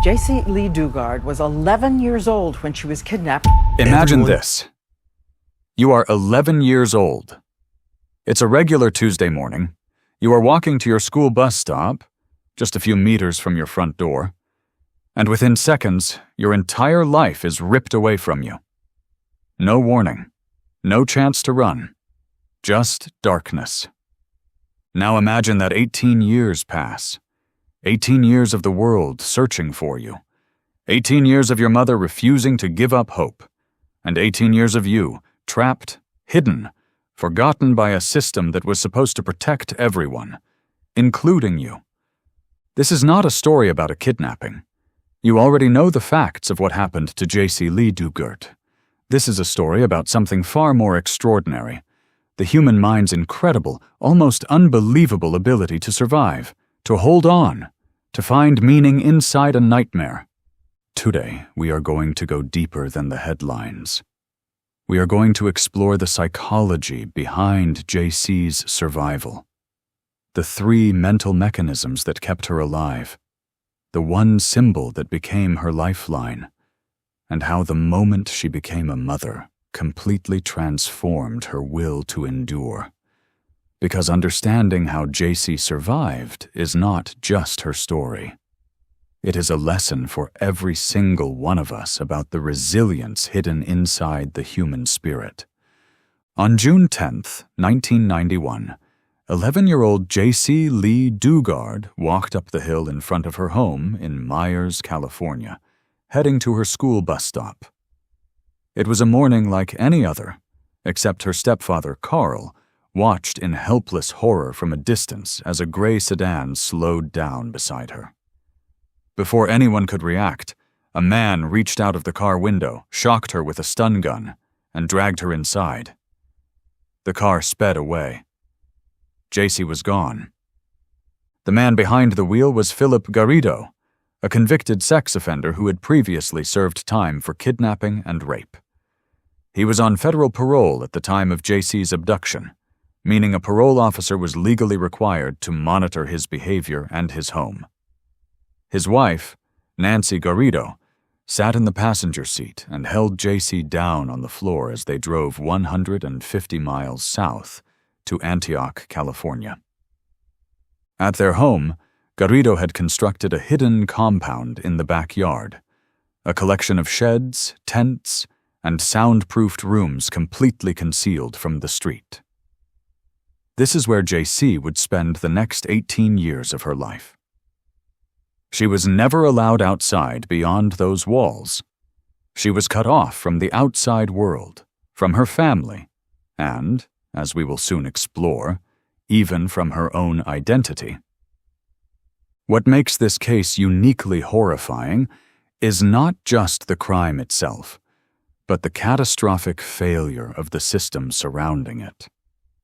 Jaycee Lee Dugard was 11 years old when she was kidnapped. Imagine this. You are 11 years old. It's a regular Tuesday morning. You are walking to your school bus stop, just a few meters from your front door, and within seconds, your entire life is ripped away from you. No warning, no chance to run, just darkness. Now imagine that 18 years pass. 18 years of the world searching for you. 18 years of your mother refusing to give up hope. And 18 years of you, trapped, hidden, forgotten by a system that was supposed to protect everyone, including you. This is not a story about a kidnapping. You already know the facts of what happened to Jaycee Lee Dugard. This is a story about something far more extraordinary. The human mind's incredible, almost unbelievable ability to survive, to hold on, to find meaning inside a nightmare. Today, we are going to go deeper than the headlines. We are going to explore the psychology behind Jaycee's survival. The 3 mental mechanisms that kept her alive. The one symbol that became her lifeline. And how the moment she became a mother completely transformed her will to endure. Because understanding how Jaycee survived is not just her story. It is a lesson for every single one of us about the resilience hidden inside the human spirit. On June 10th, 1991, 11-year-old Jaycee Lee Dugard walked up the hill in front of her home in Myers, California, heading to her school bus stop. It was a morning like any other, except her stepfather, Carl, watched in helpless horror from a distance as a gray sedan slowed down beside her. Before anyone could react, a man reached out of the car window, shocked her with a stun gun, and dragged her inside. The car sped away. Jaycee was gone. The man behind the wheel was Philip Garrido, a convicted sex offender who had previously served time for kidnapping and rape. He was on federal parole at the time of Jaycee's abduction, meaning a parole officer was legally required to monitor his behavior and his home. His wife, Nancy Garrido, sat in the passenger seat and held Jaycee down on the floor as they drove 150 miles south to Antioch, California. At their home, Garrido had constructed a hidden compound in the backyard, a collection of sheds, tents, and soundproofed rooms completely concealed from the street. This is where Jaycee would spend the next 18 years of her life. She was never allowed outside beyond those walls. She was cut off from the outside world, from her family, and, as we will soon explore, even from her own identity. What makes this case uniquely horrifying is not just the crime itself, but the catastrophic failure of the system surrounding it.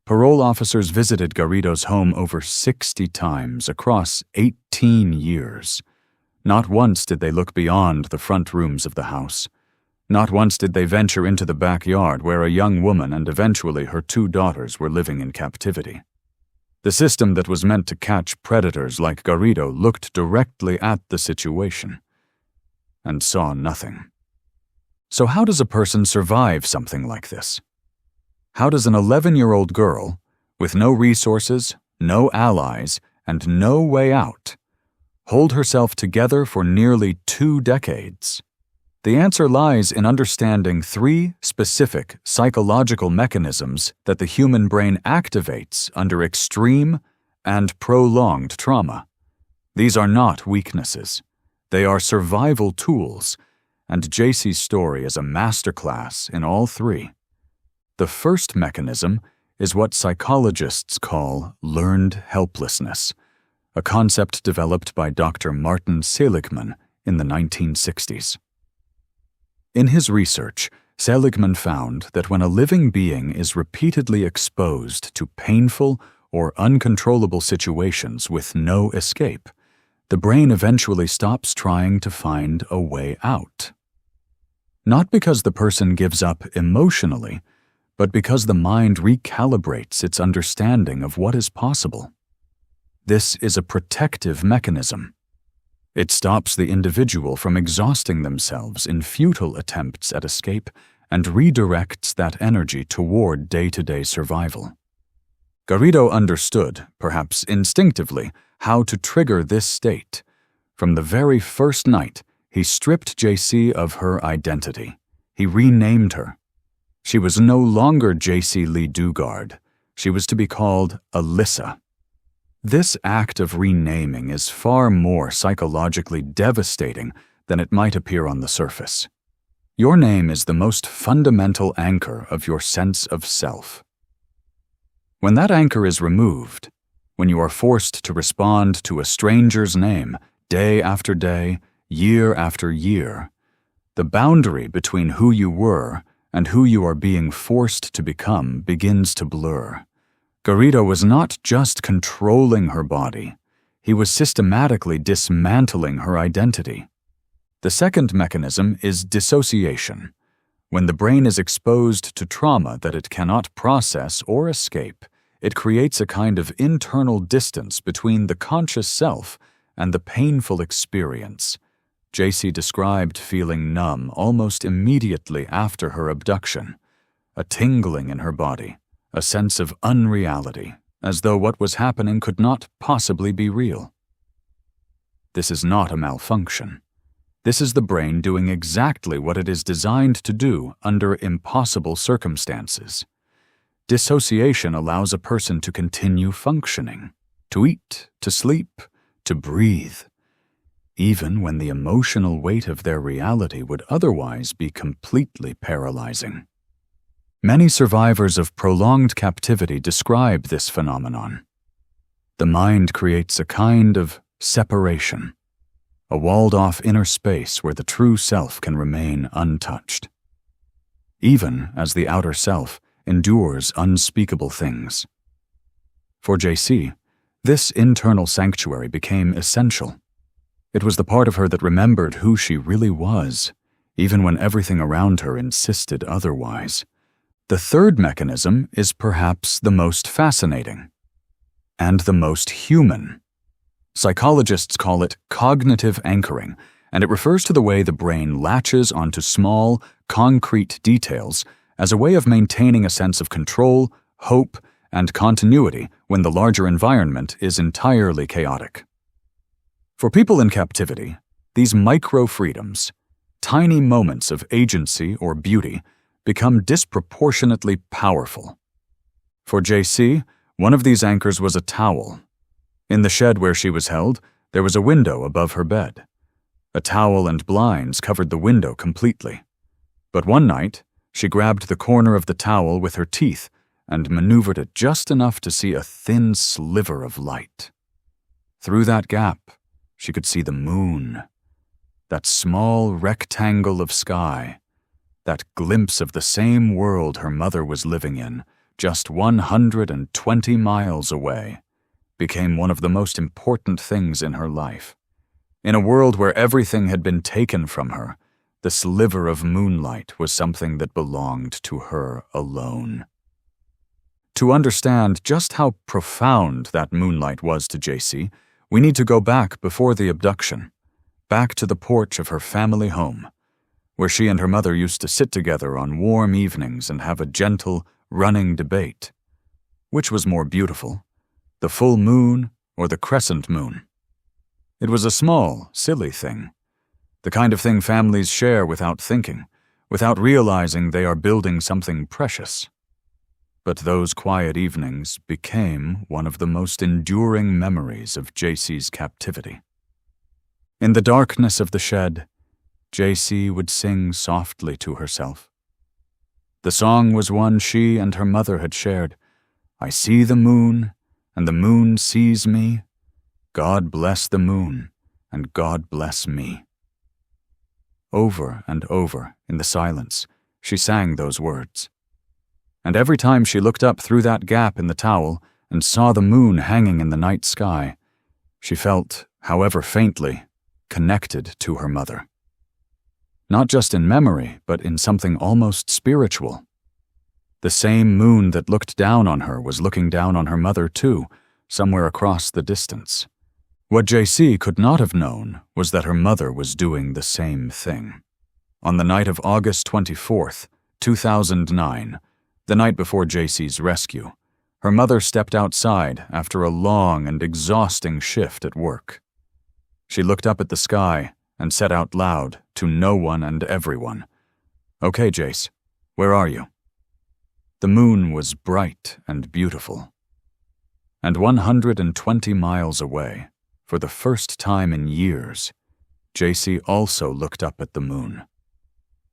Parole officers visited Garrido's home over 60 times across 18 years. Not once did they look beyond the front rooms of the house. Not once did they venture into the backyard where a young woman and eventually her 2 daughters were living in captivity. The system that was meant to catch predators like Garrido looked directly at the situation and saw nothing. So how does a person survive something like this? How does an 11-year-old girl, with no resources, no allies, and no way out, hold herself together for nearly 2 decades? The answer lies in understanding 3 specific psychological mechanisms that the human brain activates under extreme and prolonged trauma. These are not weaknesses. They are survival tools, and Jaycee's story is a masterclass in all 3. The first mechanism is what psychologists call learned helplessness, a concept developed by Dr. Martin Seligman in the 1960s. In his research, Seligman found that when a living being is repeatedly exposed to painful or uncontrollable situations with no escape, the brain eventually stops trying to find a way out. Not because the person gives up emotionally, but because the mind recalibrates its understanding of what is possible. This is a protective mechanism. It stops the individual from exhausting themselves in futile attempts at escape and redirects that energy toward day-to-day survival. Garrido understood, perhaps instinctively, how to trigger this state. From the very first night, he stripped Jaycee of her identity. He renamed her. She was no longer Jaycee Lee Dugard. She was to be called Alyssa. This act of renaming is far more psychologically devastating than it might appear on the surface. Your name is the most fundamental anchor of your sense of self. When that anchor is removed, when you are forced to respond to a stranger's name day after day, year after year, the boundary between who you were and who you are being forced to become begins to blur. Garrido was not just controlling her body, he was systematically dismantling her identity. The second mechanism is dissociation. When the brain is exposed to trauma that it cannot process or escape, it creates a kind of internal distance between the conscious self and the painful experience. Jaycee described feeling numb almost immediately after her abduction, a tingling in her body, a sense of unreality, as though what was happening could not possibly be real. This is not a malfunction. This is the brain doing exactly what it is designed to do under impossible circumstances. Dissociation allows a person to continue functioning, to eat, to sleep, to breathe, even when the emotional weight of their reality would otherwise be completely paralyzing. Many survivors of prolonged captivity describe this phenomenon. The mind creates a kind of separation, a walled-off inner space where the true self can remain untouched, even as the outer self endures unspeakable things. For Jaycee, this internal sanctuary became essential. It was the part of her that remembered who she really was, even when everything around her insisted otherwise. The third mechanism is perhaps the most fascinating and the most human. Psychologists call it cognitive anchoring, and it refers to the way the brain latches onto small, concrete details as a way of maintaining a sense of control, hope, and continuity when the larger environment is entirely chaotic. For people in captivity, these micro-freedoms, tiny moments of agency or beauty, become disproportionately powerful. For Jaycee, one of these anchors was a towel. In the shed where she was held, there was a window above her bed. A towel and blinds covered the window completely. But one night, she grabbed the corner of the towel with her teeth and maneuvered it just enough to see a thin sliver of light. Through that gap, she could see the moon, that small rectangle of sky, that glimpse of the same world her mother was living in, just 120 miles away, became one of the most important things in her life. In a world where everything had been taken from her, the sliver of moonlight was something that belonged to her alone. To understand just how profound that moonlight was to Jaycee, we need to go back before the abduction, back to the porch of her family home, where she and her mother used to sit together on warm evenings and have a gentle, running debate. Which was more beautiful, the full moon or the crescent moon? It was a small, silly thing, the kind of thing families share without thinking, without realizing they are building something precious. But those quiet evenings became one of the most enduring memories of Jaycee's captivity. In the darkness of the shed, Jaycee would sing softly to herself. The song was one she and her mother had shared. I see the moon, and the moon sees me. God bless the moon, and God bless me. Over and over, in the silence, she sang those words. And every time she looked up through that gap in the towel and saw the moon hanging in the night sky, she felt, however faintly, connected to her mother. Not just in memory, but in something almost spiritual. The same moon that looked down on her was looking down on her mother too, somewhere across the distance. What Jaycee could not have known was that her mother was doing the same thing. On the night of August 24th, 2009, the night before Jaycee's rescue, her mother stepped outside after a long and exhausting shift at work. She looked up at the sky and said out loud to no one and everyone, "Okay, Jace, where are you?" The moon was bright and beautiful. And 120 miles away, for the first time in years, Jaycee also looked up at the moon.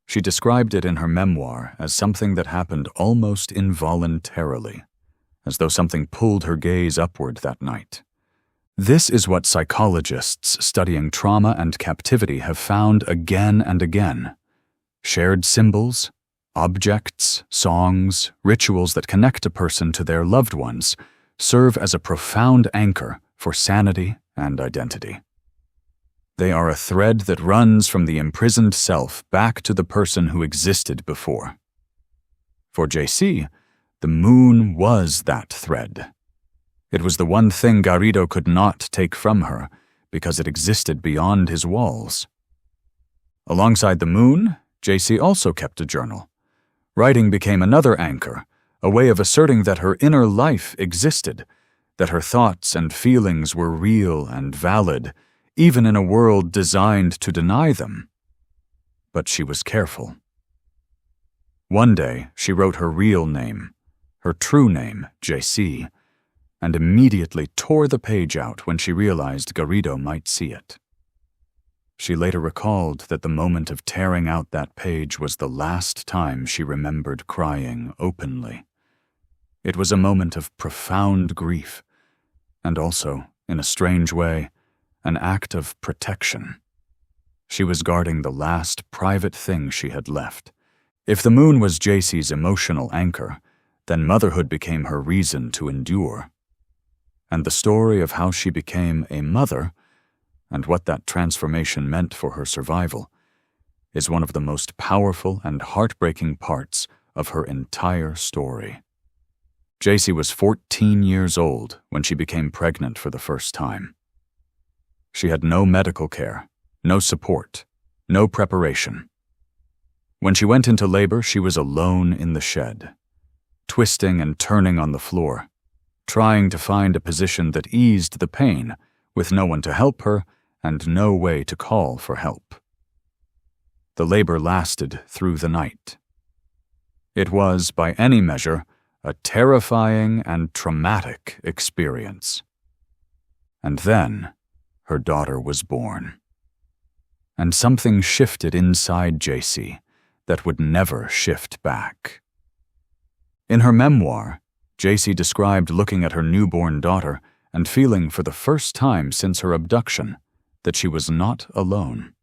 She described it in her memoir as something that happened almost involuntarily, as though something pulled her gaze upward that night. This is what psychologists studying trauma and captivity have found again and again. Shared symbols, objects, songs, rituals that connect a person to their loved ones serve as a profound anchor for sanity and identity. They are a thread that runs from the imprisoned self back to the person who existed before. For Jaycee, the moon was that thread. It was the one thing Garrido could not take from her because it existed beyond his walls. Alongside the moon, Jaycee also kept a journal. Writing became another anchor, a way of asserting that her inner life existed, that her thoughts and feelings were real and valid, even in a world designed to deny them. But she was careful. One day, she wrote her real name, her true name, Jaycee, and immediately tore the page out when she realized Garrido might see it. She later recalled that the moment of tearing out that page was the last time she remembered crying openly. It was a moment of profound grief, and also, in a strange way, an act of protection. She was guarding the last private thing she had left. If the moon was Jaycee's emotional anchor, then motherhood became her reason to endure. And the story of how she became a mother, and what that transformation meant for her survival, is one of the most powerful and heartbreaking parts of her entire story. Jaycee was 14 years old when she became pregnant for the first time. She had no medical care, no support, no preparation. When she went into labor, she was alone in the shed, twisting and turning on the floor, trying to find a position that eased the pain, with no one to help her and no way to call for help. The labor lasted through the night. It was, by any measure, a terrifying and traumatic experience. And then, her daughter was born. And something shifted inside Jaycee that would never shift back. In her memoir, Jaycee described looking at her newborn daughter and feeling for the first time since her abduction that she was not alone.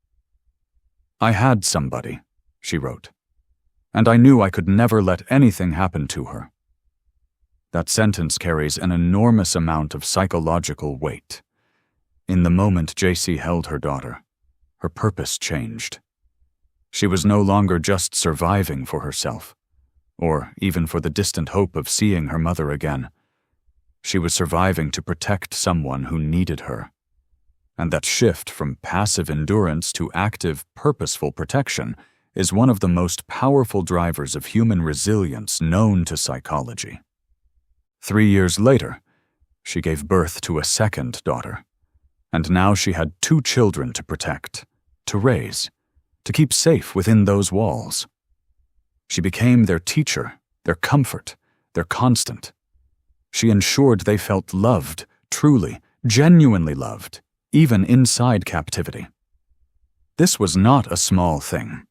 "I had somebody," she wrote, "and I knew I could never let anything happen to her." That sentence carries an enormous amount of psychological weight. In the moment Jaycee held her daughter, her purpose changed. She was no longer just surviving for herself, or even for the distant hope of seeing her mother again. She was surviving to protect someone who needed her. And that shift from passive endurance to active, purposeful protection is one of the most powerful drivers of human resilience known to psychology. 3 years later, she gave birth to a second daughter, and now she had 2 children to protect, to raise, to keep safe within those walls. She became their teacher, their comfort, their constant. She ensured they felt loved, truly, genuinely loved, even inside captivity. This was not a small thing.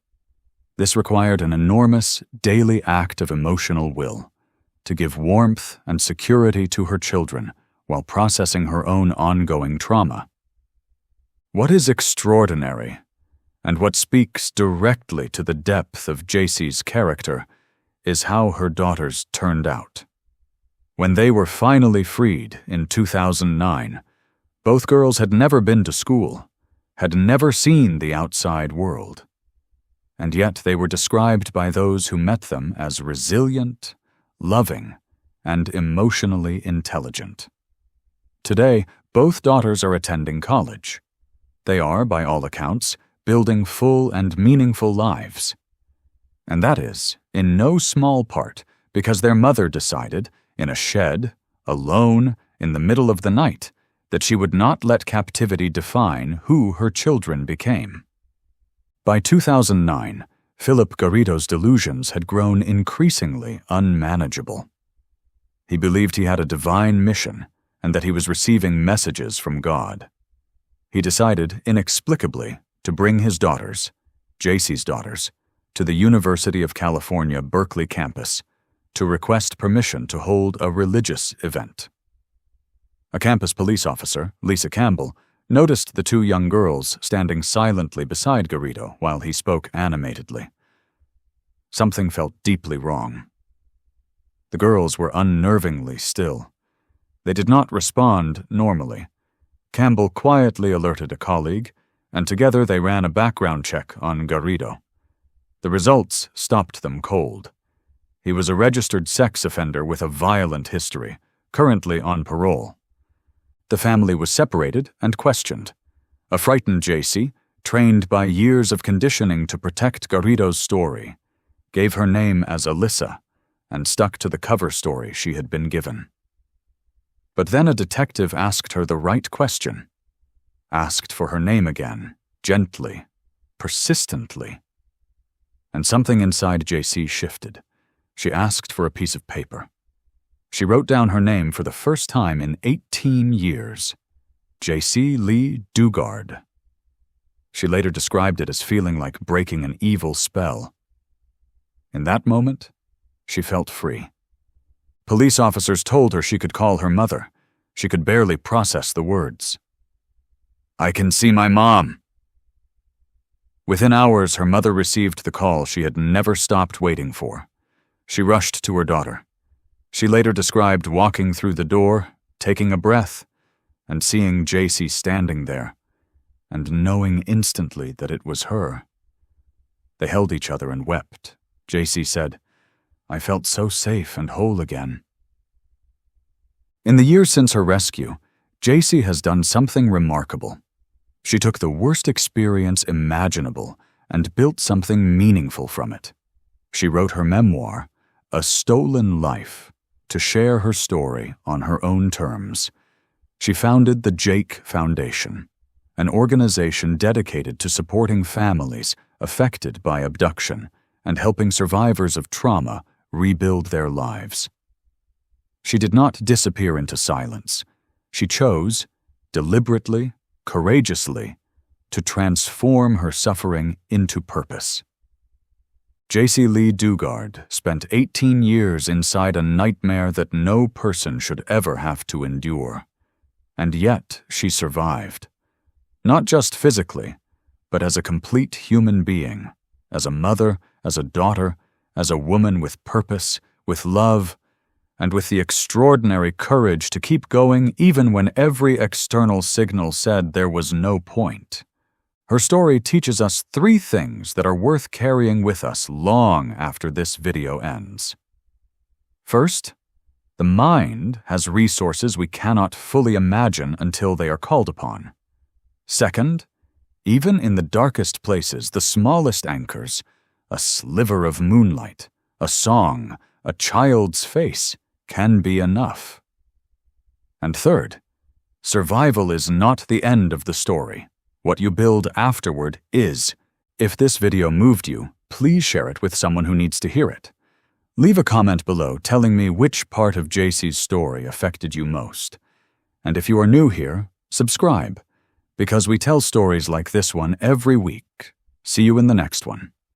This required an enormous, daily act of emotional will to give warmth and security to her children while processing her own ongoing trauma. What is extraordinary, and what speaks directly to the depth of Jaycee's character, is how her daughters turned out. When they were finally freed in 2009, both girls had never been to school, had never seen the outside world. And yet they were described by those who met them as resilient, loving, and emotionally intelligent. Today, both daughters are attending college. They are, by all accounts, building full and meaningful lives. And that is, in no small part, because their mother decided, in a shed, alone, in the middle of the night, that she would not let captivity define who her children became. By 2009, Philip Garrido's delusions had grown increasingly unmanageable. He believed he had a divine mission and that he was receiving messages from God. He decided, inexplicably, to bring his daughters, Jaycee's daughters, to the University of California, Berkeley campus to request permission to hold a religious event. A campus police officer, Lisa Campbell, noticed the two young girls standing silently beside Garrido while he spoke animatedly. Something felt deeply wrong. The girls were unnervingly still. They did not respond normally. Campbell quietly alerted a colleague, and together they ran a background check on Garrido. The results stopped them cold. He was a registered sex offender with a violent history, currently on parole. The family was separated and questioned. A frightened Jaycee, trained by years of conditioning to protect Garrido's story, gave her name as Alyssa and stuck to the cover story she had been given. But then a detective asked her the right question, asked for her name again, gently, persistently. And something inside Jaycee shifted. She asked for a piece of paper. She wrote down her name for the first time in 18 years, Jaycee Lee Dugard. She later described it as feeling like breaking an evil spell. In that moment, she felt free. Police officers told her she could call her mother. She could barely process the words. "I can see my mom." Within hours, her mother received the call she had never stopped waiting for. She rushed to her daughter. She later described walking through the door, taking a breath, and seeing Jaycee standing there, and knowing instantly that it was her. They held each other and wept. Jaycee said, "I felt so safe and whole again." In the years since her rescue, Jaycee has done something remarkable. She took the worst experience imaginable and built something meaningful from it. She wrote her memoir, A Stolen Life, to share her story on her own terms. She founded the Jake Foundation, an organization dedicated to supporting families affected by abduction and helping survivors of trauma rebuild their lives. She did not disappear into silence. She chose, deliberately, courageously, to transform her suffering into purpose. Jaycee Lee Dugard spent 18 years inside a nightmare that no person should ever have to endure. And yet she survived. Not just physically, but as a complete human being, as a mother, as a daughter, as a woman with purpose, with love, and with the extraordinary courage to keep going even when every external signal said there was no point. Her story teaches us 3 things that are worth carrying with us long after this video ends. First, the mind has resources we cannot fully imagine until they are called upon. Second, even in the darkest places, the smallest anchors, a sliver of moonlight, a song, a child's face, can be enough. And third, survival is not the end of the story. What you build afterward is. If this video moved you, please share it with someone who needs to hear it. Leave a comment below telling me which part of Jaycee's story affected you most. And if you are new here, subscribe, because we tell stories like this one every week. See you in the next one.